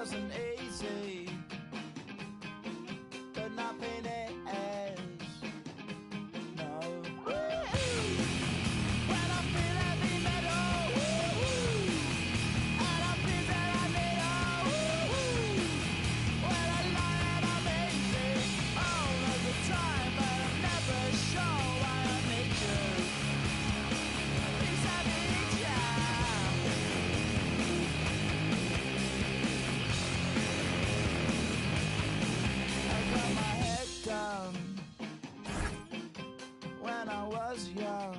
wasn't easy, but nothing is. No. When I feel heavy metal, and I feel that I need when I lie and I'm easy all of the time, but I'm never sure why I need you. These I need ya. I got my head down when I was young.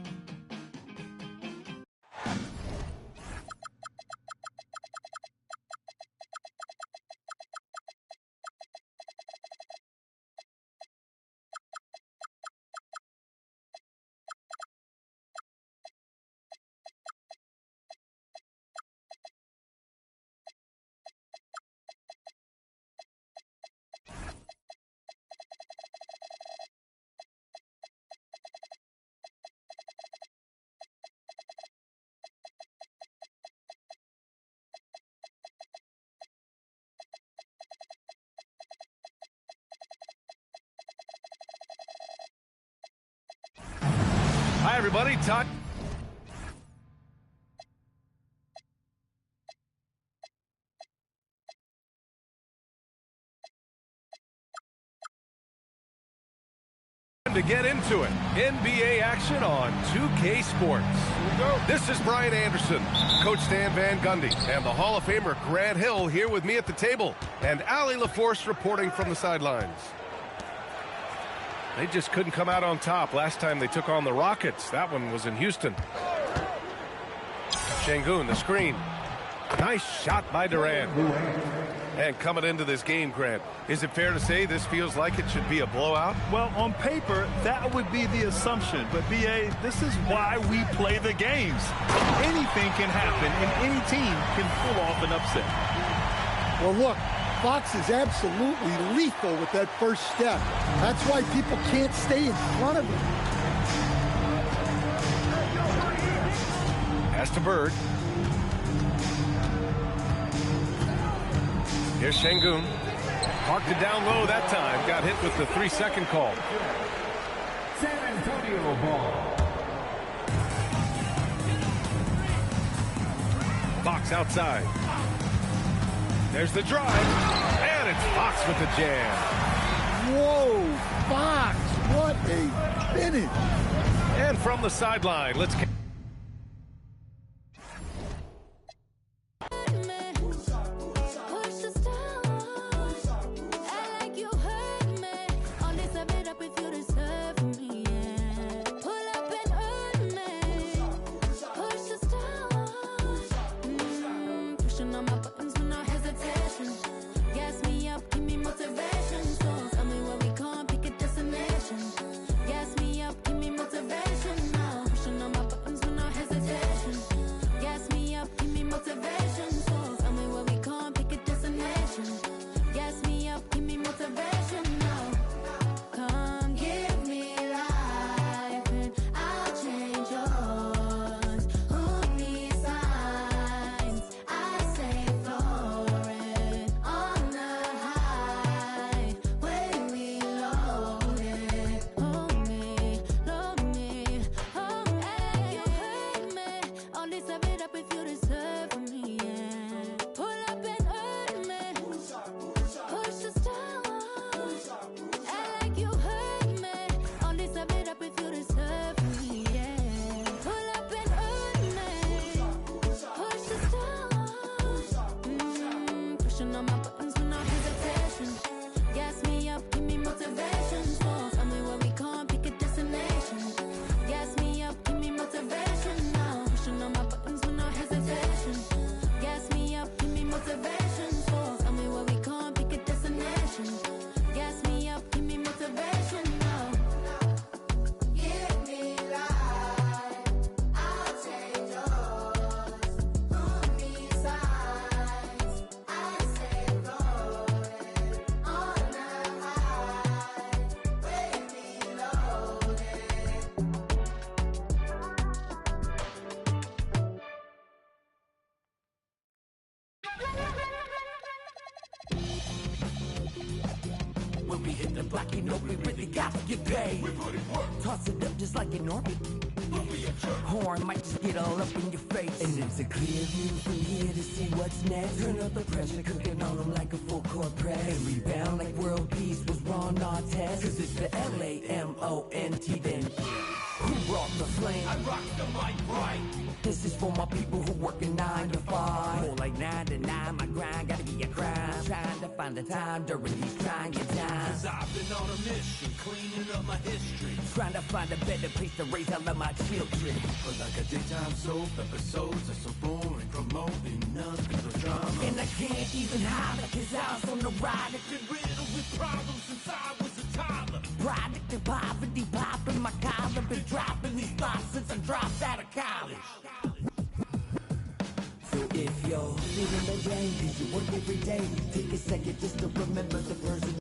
Hi, everybody. Todd. To get into it, NBA action on 2K Sports. This is Brian Anderson, Coach Stan Van Gundy, and the Hall of Famer Grant Hill here with me at the table, and Allie LaForce reporting from the sidelines. They just couldn't come out on top last time they took on the Rockets. That one was in Houston. Şengün, the screen. Nice shot by Durant. And coming into this game, Grant, is it fair to say this feels like it should be a blowout? Well, on paper, that would be the assumption. But, B.A., this is why we play the games. Anything can happen, and any team can pull off an upset. Well, look, Fox is absolutely lethal with that first step. That's why people can't stay in front of him. Pass to Bird. Here's Şengün. Parked it down low that time. Got hit with the 3-second call. San Antonio ball. Fox outside. There's the drive. And it's Fox with the jam. Whoa, Fox, what a finish. And from the sideline, let's... We hit the block, you know we really got to get paid. Toss it up just like an orbit. Horn might just get all up in your face. And it's a clear view from here to see what's next. Turn up the pressure, cooking on them like a full court press. And rebound like world peace was Ron Artest. Cause it's the LAMONT then. Who brought the flame? I rock the mic right. This is for my people who working 9 to 5. More like 9 to 9, my grind gotta be a crime. Trying to find the time during these trying times. Cause I've been on a mission, cleaning up my history. Trying to find a better place to raise all of my children. But like a daytime soap, episodes are so boring, promoting nothing but drama. And I can't even holler cause I was on the ride. I've been riddled with problems since I was a toddler. Product of poverty, popping my collar. Been dropping these thoughts since I dropped out of college. So if you're living the game, cause you work every day, take a second just to remember the person.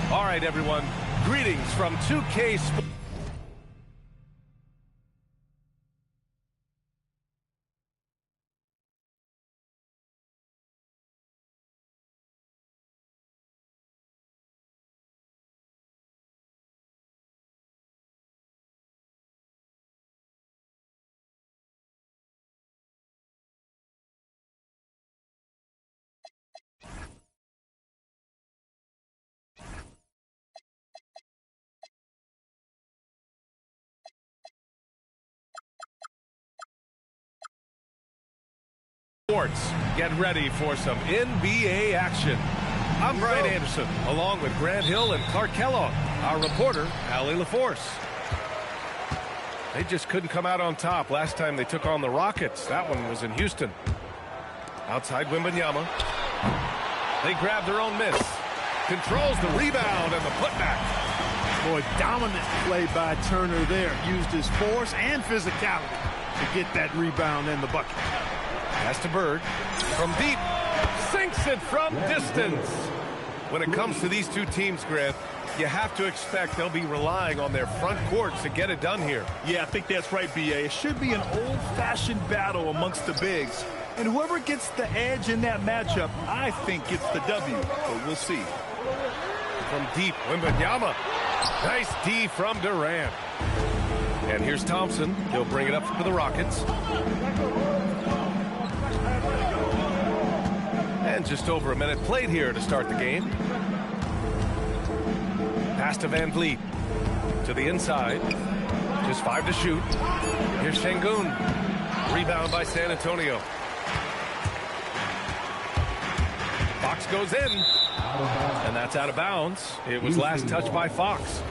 All right, everyone. Greetings from 2K Sports. Get ready for some NBA action. I'm Brian Anderson, along with Grant Hill and Clark Kellogg, our reporter, Allie LaForce. They just couldn't come out on top last time they took on the Rockets. That one was in Houston. Outside Wembanyama. They grab their own miss. Controls the rebound and the putback. Boy, dominant play by Turner there. Used his force and physicality to get that rebound and the bucket. Pass to Bird. From deep. Sinks it from distance. When it comes to these two teams, Grant, you have to expect they'll be relying on their front courts to get it done here. Yeah, I think that's right, B.A. It should be an old-fashioned battle amongst the bigs. And whoever gets the edge in that matchup, I think gets the W. But we'll see. From deep, Wembanyama. Nice D from Durant. And here's Thompson. He'll bring it up for the Rockets. And just over a minute played here to start the game. Pass to Van Vliet. To the inside. Just 5 to shoot. Here's Şengün. Rebound by San Antonio. Fox goes in. And that's out of bounds. It was last touched by Fox.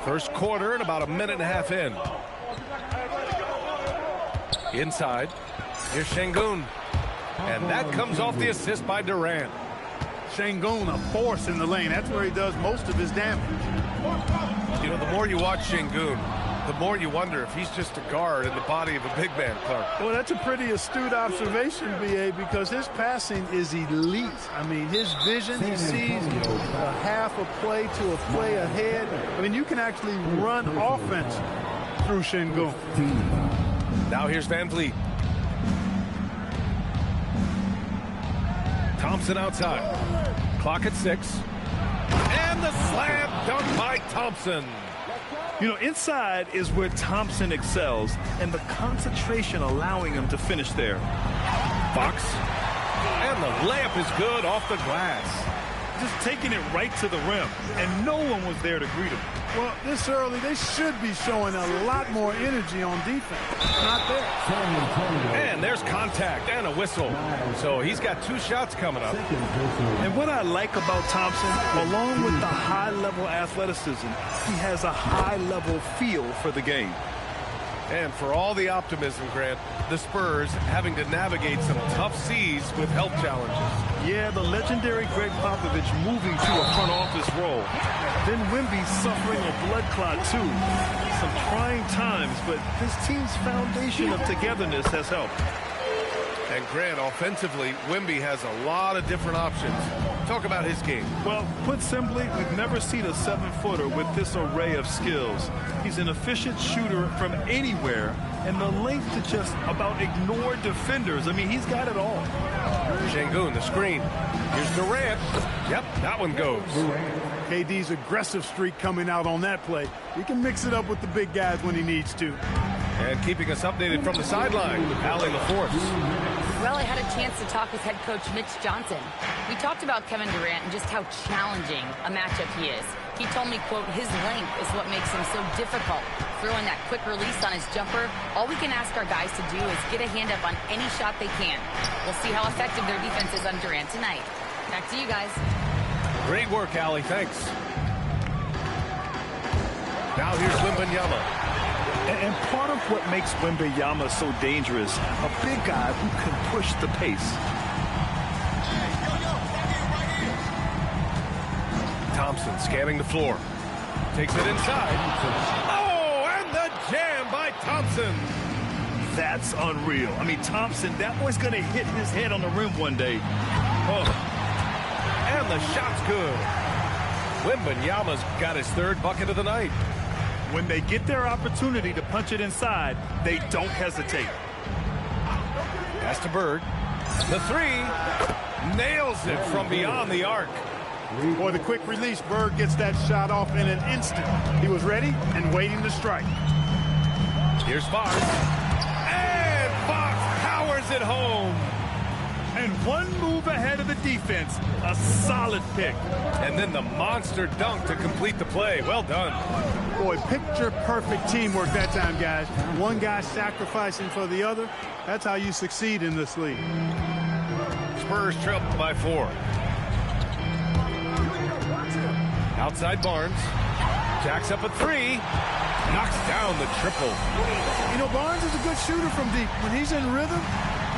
First quarter and about a minute and a half in. Inside. Here's Şengün. And that comes off the assist by Durant. Şengün, a force in the lane. That's where he does most of his damage. You know, the more you watch Şengün, the more you wonder if he's just a guard in the body of a big man, Clark. Well, that's a pretty astute observation, B.A., because his passing is elite. I mean, his vision, he sees a half a play to a play ahead. I mean, you can actually run offense through Şengün. Now here's Van Vliet. Thompson outside. Clock at 6. And the slam dunk by Thompson. You know, inside is where Thompson excels, and the concentration allowing him to finish there. Fox. And the layup is good off the glass. Just taking it right to the rim, and no one was there to greet him. Well, this early, they should be showing a lot more energy on defense. Not there. And there's contact and a whistle. So he's got 2 shots coming up. And what I like about Thompson, along with the high-level athleticism, he has a high-level feel for the game. And for all the optimism, Grant, the Spurs having to navigate some tough seas with health challenges. Yeah, the legendary Greg Popovich moving to a front office role. Then Wemby suffering a blood clot, too. Some trying times, but this team's foundation of togetherness has helped. And Grant, offensively, Wemby has a lot of different options. Talk about his game. Well, put simply, we've never seen a 7-footer with this array of skills. He's an efficient shooter from anywhere, and the length to just about ignore defenders. I mean, he's got it all. Şengün, the screen. Here's Durant. Yep, that one goes. KD's aggressive streak coming out on that play. He can mix it up with the big guys when he needs to. And keeping us updated from the sideline, Allie LaForce. Well, I had a chance to talk with head coach Mitch Johnson. We talked about Kevin Durant and just how challenging a matchup he is. He told me, quote, his length is what makes him so difficult. Throwing that quick release on his jumper, all we can ask our guys to do is get a hand up on any shot they can. We'll see how effective their defense is on Durant tonight. Back to you guys. Great work, Allie. Thanks. Now here's Wembanyama. And part of what makes Wembanyama so dangerous, a big guy who can push the pace. Thompson scanning the floor. Takes it inside. Oh, and the jam by Thompson. That's unreal. I mean, Thompson, that boy's going to hit his head on the rim one day. Oh. And the shot's good. Wembanyama's got his 3rd bucket of the night. When they get their opportunity to punch it inside, they don't hesitate. Pass to Bird. The 3. Nails it from beyond the arc. Boy, the quick release, Bird gets that shot off in an instant. He was ready and waiting to strike. Here's Fox. And Fox powers it home. And one move ahead of the defense. A solid pick. And then the monster dunk to complete the play. Well done. Boy, picture-perfect teamwork that time, guys. One guy sacrificing for the other. That's how you succeed in this league. Spurs trail by 4. Outside Barnes. Jacks up a 3. Knocks down the triple. You know, Barnes is a good shooter from deep. When he's in rhythm,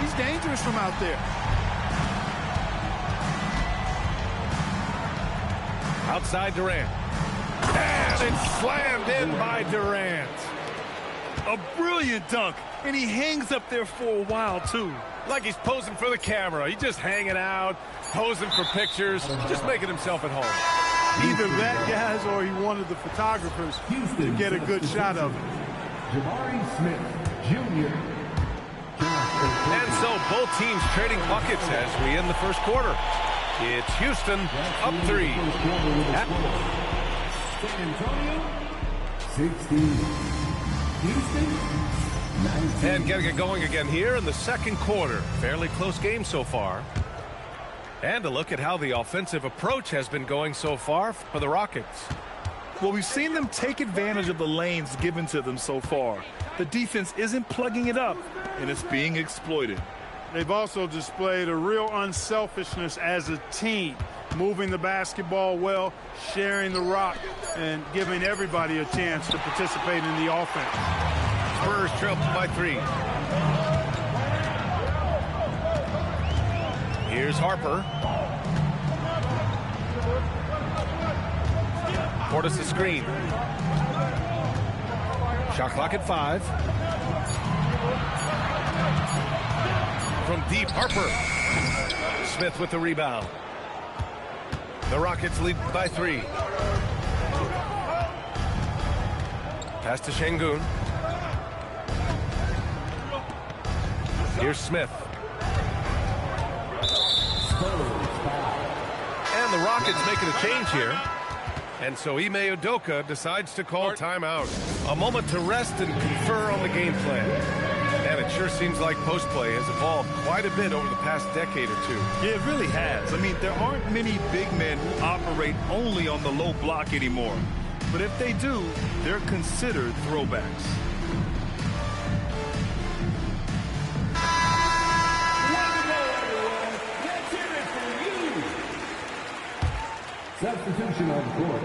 he's dangerous from out there. Outside Durant. And it's slammed in by Durant. A brilliant dunk. And he hangs up there for a while, too. Like he's posing for the camera. He's just hanging out, posing for pictures, just making himself at home. Either that, guys, or he wanted the photographers to get a good shot of it. Jabari Smith, Jr. And so both teams trading buckets as we end the first quarter. It's Houston up 3. San Antonio, 16. Houston, 19. And getting it going again here in the second quarter. Fairly close game so far. And a look at how the offensive approach has been going so far for the Rockets. Well, we've seen them take advantage of the lanes given to them so far. The defense isn't plugging it up, and it's being exploited. They've also displayed a real unselfishness as a team, moving the basketball well, sharing the rock, and giving everybody a chance to participate in the offense. Spurs trail by 3. Here's Harper. Portis the screen. Shot clock at 5. From deep, Harper. Smith with the rebound. The Rockets lead by 3. Pass to Şengün. Here's Smith. And the Rockets making a change here. And so Ime Udoka decides to call timeout. A moment to rest and confer on the game plan. And it sure seems like post-play has evolved quite a bit over the past decade or 2. Yeah, it really has. I mean, there aren't many big men who operate only on the low block anymore. but if they do, they're considered throwbacks. Substitution on the court.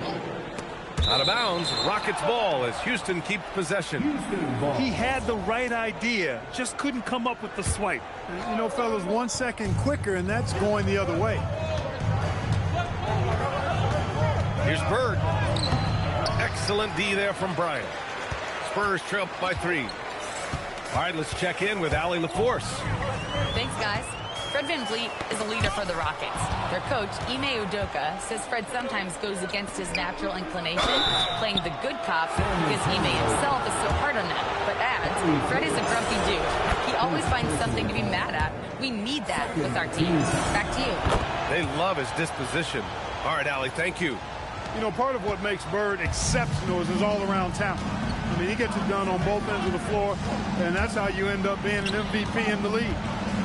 Out of bounds, Rockets ball as Houston keeps possession. Houston ball. He had the right idea, just couldn't come up with the swipe. You know, fellas, 1 second quicker, and that's going the other way. Here's Bird. Excellent D there from Bryant. Spurs trail by 3. All right, let's check in with Allie LaForce. Thanks, guys. Fred VanVleet is a leader for the Rockets. Their coach, Ime Udoka, says Fred sometimes goes against his natural inclination, playing the good cop because Ime himself is so hard on them. But adds, Fred is a grumpy dude. He always finds something to be mad at. We need that with our team. Back to you. They love his disposition. All right, Allie, thank you. You know, part of what makes Bird exceptional is his all-around talent. I mean, he gets it done on both ends of the floor, and that's how you end up being an MVP in the league.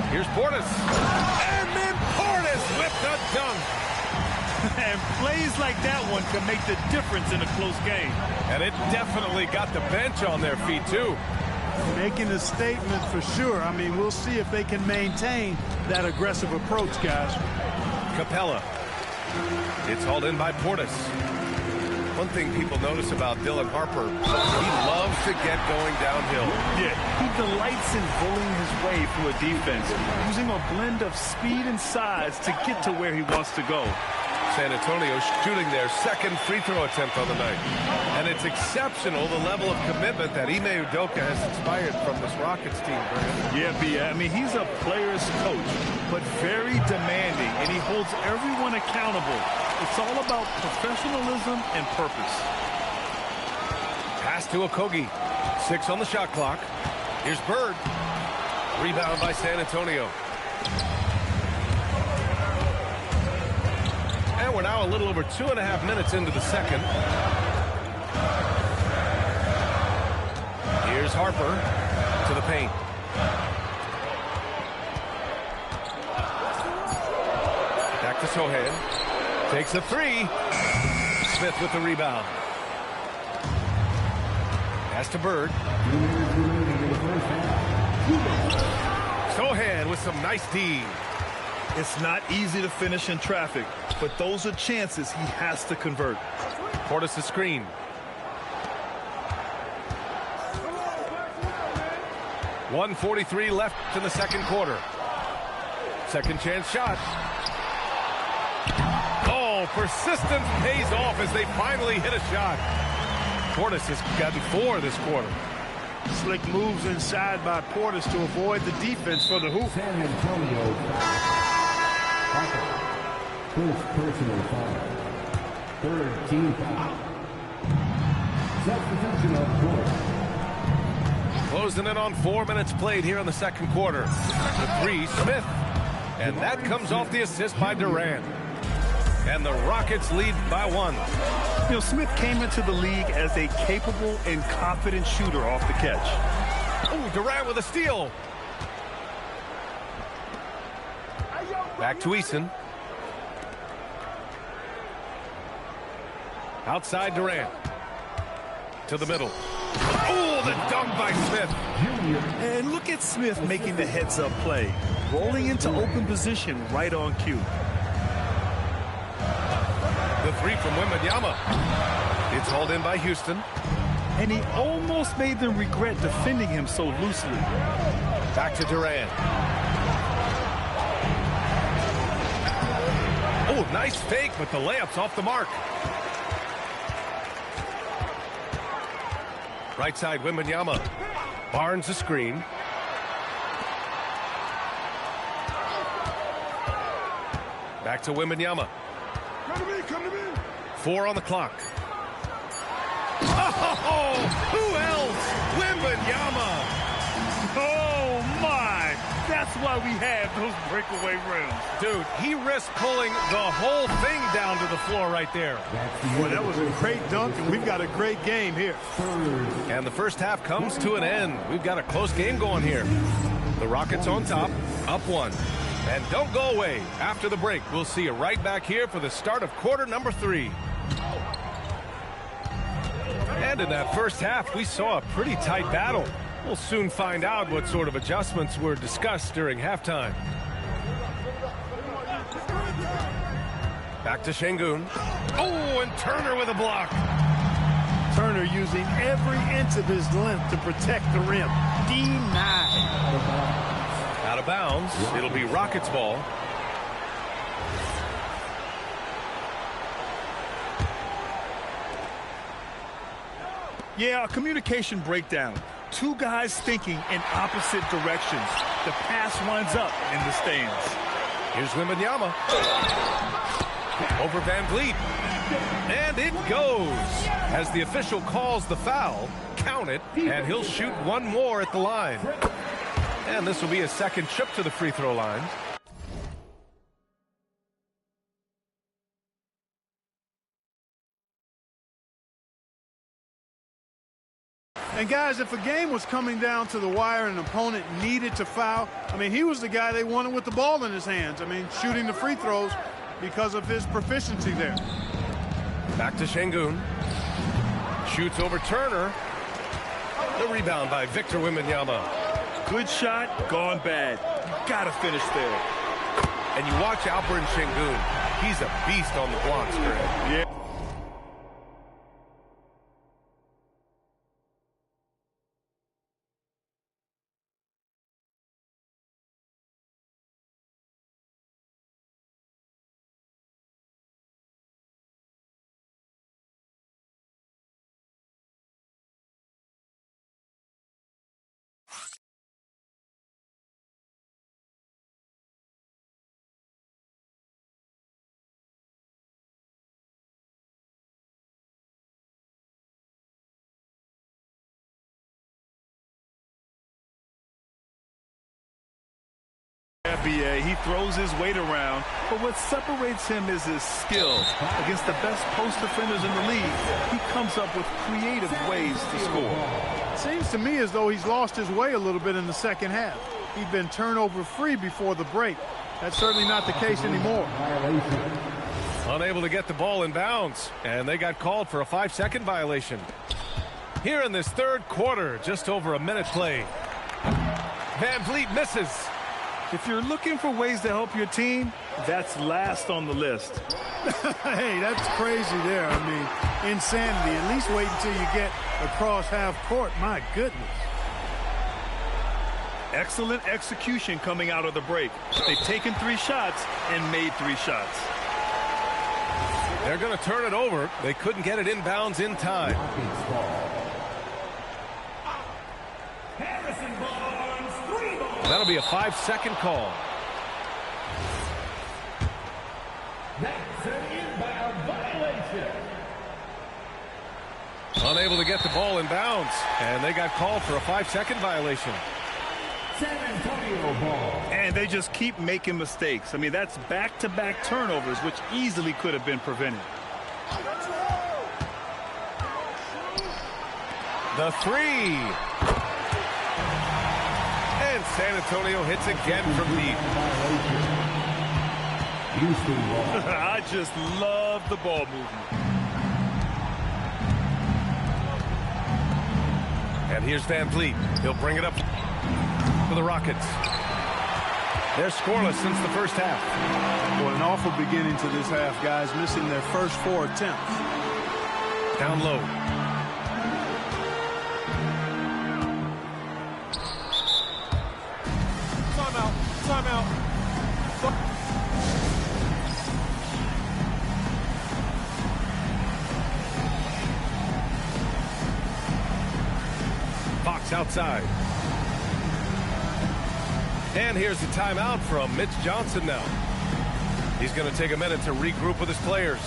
Here's Portis. And then Portis with the dunk. And plays like that one can make the difference in a close game. And it definitely got the bench on their feet, too. Making a statement for sure. I mean, we'll see if they can maintain that aggressive approach, guys. Capella. It's hauled in by Portis. One thing people notice about Dylan Harper, he loves to get going downhill. Yeah, he delights in bullying his way through a defense, using a blend of speed and size to get to where he wants to go. San Antonio shooting their second free throw attempt on the night. And it's exceptional the level of commitment that Ime Udoka has inspired from this Rockets team, Brandon. Yeah, B. I mean, he's a player's coach, but very demanding, and he holds everyone accountable. It's all about professionalism and purpose. Pass to Okogie. 6 on the shot clock. Here's Bird. Rebound by San Antonio. And we're now a little over 2.5 minutes into the second. Here's Harper to the paint. Back to Sohan. Takes a 3. Smith with the rebound. Pass to Bird. Sohan with some nice D. It's not easy to finish in traffic, but those are chances he has to convert. Portis the screen. .143 left in the second quarter. Second chance shot. Oh, persistence pays off as they finally hit a shot. Portis has gotten 4 this quarter. Slick moves inside by Portis to avoid the defense for the hoop. San Antonio. First personal foul. Third team foul. Substitution on court. Closing in on 4 minutes played here in the second quarter. The 3, Smith. And that comes off the assist by Durant. And the Rockets lead by 1. You know, Smith came into the league as a capable and confident shooter off the catch. Oh, Durant with a steal. Back to Eason. Outside Durant. To the middle. Oh, the dunk by Smith. And look at Smith making the heads-up play. Rolling into open position right on cue. The 3 from Wembanyama. It's hauled in by Houston. And he almost made them regret defending him so loosely. Back to Durant. Oh, nice fake, but the layup's off the mark. Right side, Wembanyama. Barnes a screen. Back to Wembanyama. Come to me. 4 on the clock. Oh, who else? Wembanyama. Oh, my. That's why we have those breakaway rims. Dude, he risked pulling the whole thing down to the floor right there. Boy, that was a great dunk, and we've got a great game here. And the first half comes to an end. We've got a close game going here. The Rockets on top, up 1. And don't go away. After the break, we'll see you right back here for the start of quarter number 3. And in that first half, we saw a pretty tight battle. We'll soon find out what sort of adjustments were discussed during halftime. Back to Şengün. Oh, and Turner with a block. Turner using every inch of his length to protect the rim. Denied. Out of bounds. It'll be Rockets ball. Yeah, a communication breakdown. Two guys thinking in opposite directions. The pass winds up in the stands. Here's Wembanyama. Over Van Vliet. And it goes. As the official calls the foul, count it, and he'll shoot one more at the line. And this will be a second trip to the free throw line. And guys, if a game was coming down to the wire and an opponent needed to foul, I mean, he was the guy they wanted with the ball in his hands. I mean, shooting the free throws because of his proficiency there. Back to Şengün. Shoots over Turner. The rebound by Victor Wembanyama. Good shot, gone bad. You gotta finish there. And you watch Alperen Şengün. He's a beast on the blocks, Greg. Yeah. NBA, he throws his weight around, but what separates him is his skill. Against the best post defenders in the league, he comes up with creative ways to score. Seems to me as though he's lost his way a little bit in the second half. He'd been turnover free before the break. That's certainly not the case anymore. Unable to get the ball in bounds, and they got called for a 5-second violation. Here in this third quarter, just over a minute played. Van Vliet misses. If you're looking for ways to help your team, that's last on the list. Hey, that's crazy there. I mean, insanity. At least wait until you get across half court. My goodness. Excellent execution coming out of the break. They've taken 3 shots and made 3 shots. They're going to turn it over. They couldn't get it inbounds in time. That'll be a 5-second call. That's an inbound violation. Unable to get the ball in bounds, and they got called for a 5-second violation. San Antonio ball. And they just keep making mistakes. I mean, that's back-to-back turnovers, which easily could have been prevented. The 3. And San Antonio hits again from deep. Houston ball. I just love the ball movement. And here's Van Vliet. He'll bring it up for the Rockets. They're scoreless since the first half. Well, an awful beginning to this half, guys, missing their first 4 attempts. Down low. Timeout. Fox outside. And here's the timeout from Mitch Johnson now. He's going to take a minute to regroup with his players.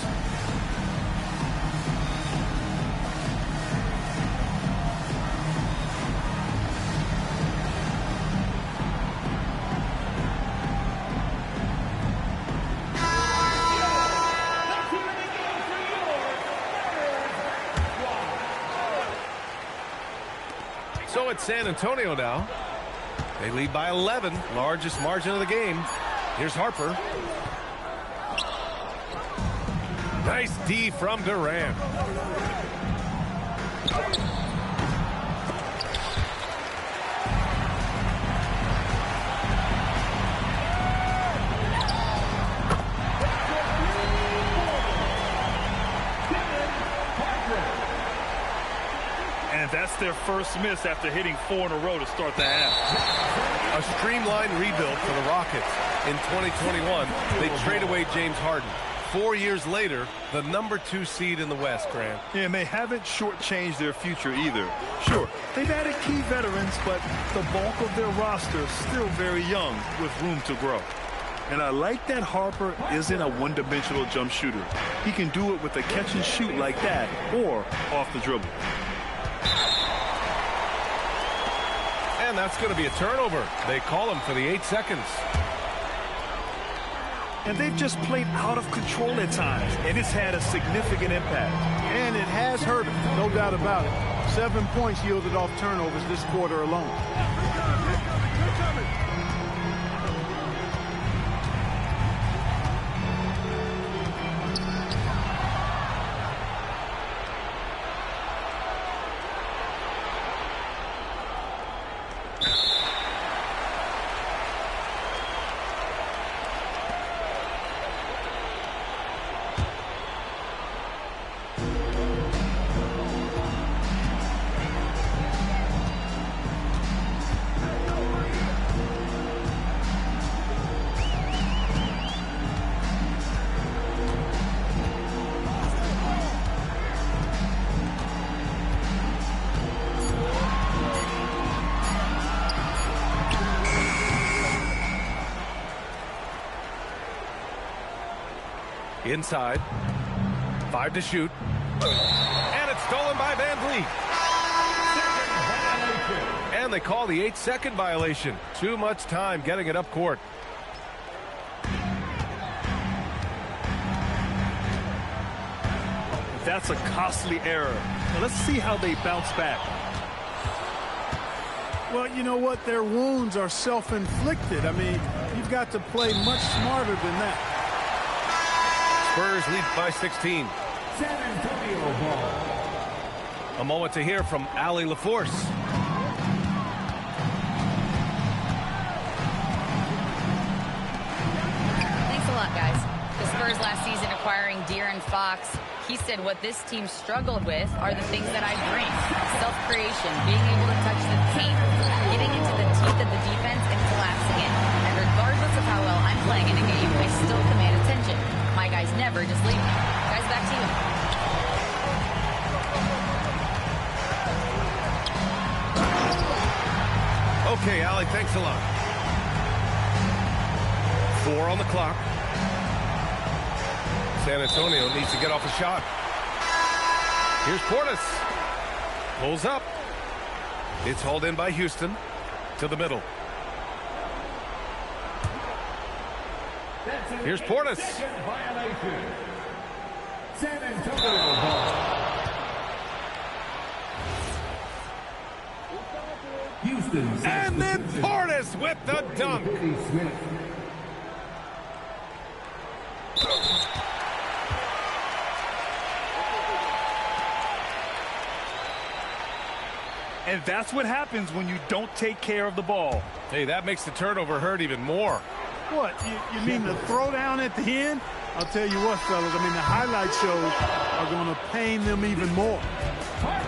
So it's San Antonio now. They lead by 11, largest margin of the game. Here's Harper. Nice D from Durant. And that's their first miss after hitting 4 in a row to start the half. A streamlined rebuild for the Rockets. In 2021, they trade away James Harden. 4 years later, the #2 seed in the West, Grant. Yeah, and they haven't shortchanged their future either. Sure, they've added key veterans, but the bulk of their roster is still very young with room to grow. And I like that Harper isn't a one-dimensional jump shooter. He can do it with a catch and shoot like that or off the dribble. And that's going to be a turnover. They call him for the 8 seconds. And they've just played out of control at times, and it's had a significant impact. And it has hurt him, no doubt about it. 7 points yielded off turnovers this quarter alone. Inside. 5 to shoot. And it's stolen by Van Vliet. And they call the 8-second violation. Too much time getting it up court. That's a costly error. Now let's see how they bounce back. Well, you know what? Their wounds are self-inflicted. I mean, you've got to play much smarter than that. Spurs lead by 16. San Antonio ball. A moment to hear from Allie LaForce. Thanks a lot, guys. The Spurs last season acquiring De'Aaron Fox, he said what this team struggled with are the things that I bring. Self-creation, being able to touch the paint, getting into the teeth of the defense and collapsing it. And regardless of how well I'm playing in a game, I still command attention. My guys never just leave me. Guys, back to you. Okay, Allie, thanks a lot. 4 on the clock. San Antonio needs to get off a shot. Here's Portis. Pulls up. It's hauled in by Houston to the middle. Here's Portis. Violation. San Antonio ball. Houston. And then Portis with the dunk. And that's what happens when you don't take care of the ball. Hey, that makes the turnover hurt even more. What, you mean the throwdown at the end? I'll tell you what, fellas, I mean, the highlight shows are going to pain them even more.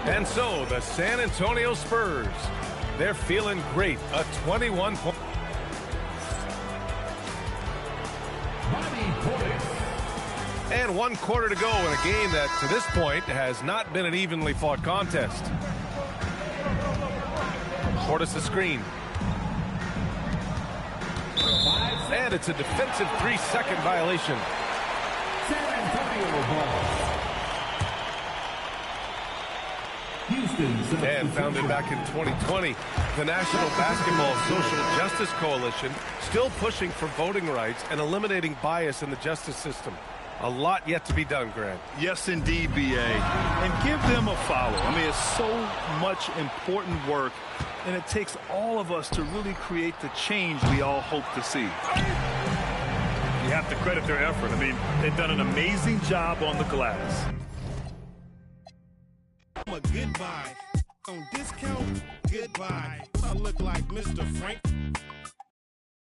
And so, the San Antonio Spurs, they're feeling great. A 21-point. And 1 quarter to go in a game that, to this point, has not been an evenly fought contest. Portis a screen. And it's a defensive 3-second violation. San Antonio ball. Houston. And founded back in 2020, the National Basketball Social Justice Coalition still pushing for voting rights and eliminating bias in the justice system. A lot yet to be done, Grant. Yes, indeed, B.A. And give them a follow. I mean, it's so much important work, and it takes all of us to really create the change we all hope to see. You have to credit their effort. I mean, they've done an amazing job on the glass. a goodbye. On discount, goodbye. I look like Mr. Frank.